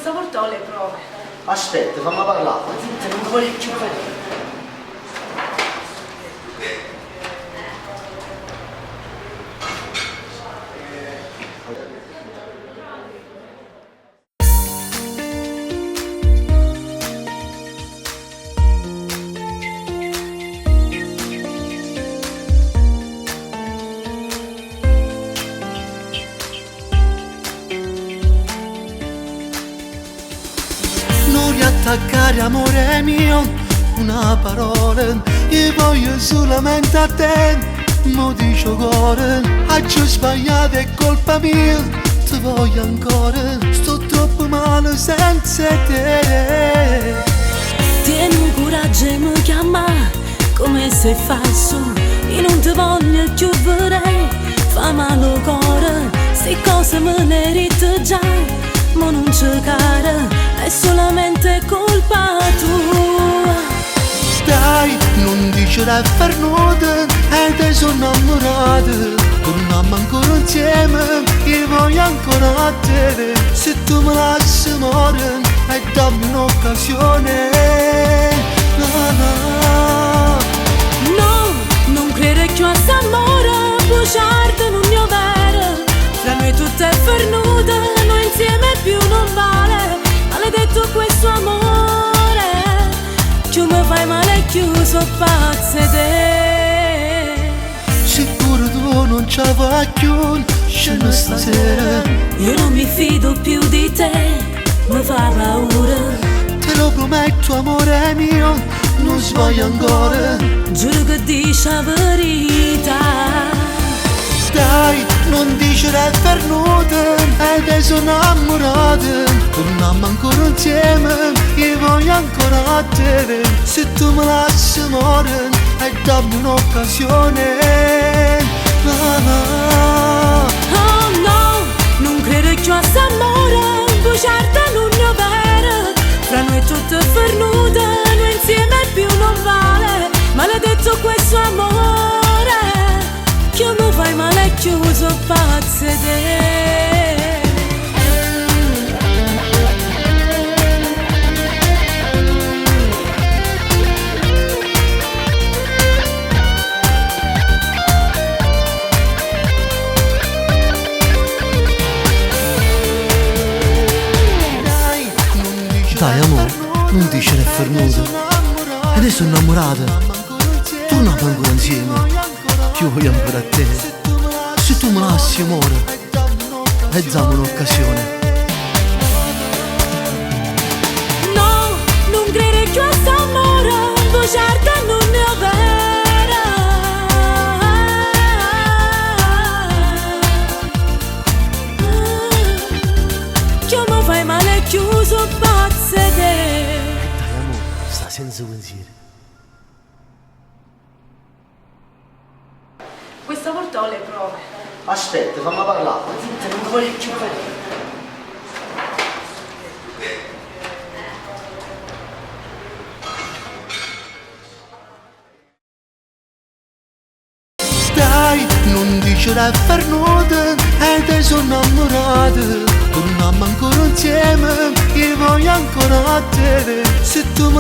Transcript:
Questa volta ho le prove. Aspetta, fammi parlare. Zitta, non voglio più vedere. Non riattaccare amore mio, una parola, io voglio solamente a te, mo dico cuore, oggi sbagliato è colpa mia, ti voglio ancora, sto troppo male senza te. Tieni coraggio e mi chiama come se falso, io non ti voglio più vedere, fa male il cuore, se cose me ne rito già, ma non cercare, è solamente colpa tua. Dai, non dice per nulla, e te sono innamorata, torniamo ancora insieme, io voglio ancora a te, se tu mi lasci morire, e dammi un'occasione. No, no. No, non credere più a quest'amore, bruciarti non è vero, tra noi tutto è fernuto, noi insieme più non vale, maledetto questo amore, più mi fai male più sono pazza te. Sicuro tu non ce la fai più, scendo stasera, Io non mi fido più di te, mi fa paura, te lo prometto amore mio, non sbaglio ancora. giuro che dici la verità. Dai, non dice per nulla, e te sono innamorata, torniamo ancora insieme, io voglio ancora a te, se tu mi lasci morire, e dammi un'occasione. No, no. Oh no, non credo più a quest'amore, bruciarti non è vero, fra noi tutto è fernuto, noi insieme più non vale, maledetto questo amore, che mi fai male chiuso pazza te. Dai amore, non dice per nulla, adesso sono innamorata, torniamo ancora insieme, io voglio ancora a te, se tu mi lasci amore, e dammi un'occasione. No, non credere più a quest'amore, bruciarti non è vero, che mi fai male chiuso pazza te. Dai amore, sta senza pensieri. Questa volta ho le prove. Aspetta, fammi parlare. Zitta, non voglio più vedere. Dai, non dice per nulla, e te sono innamorata, torniamo ancora insieme, io voglio ancora a te, se tu mi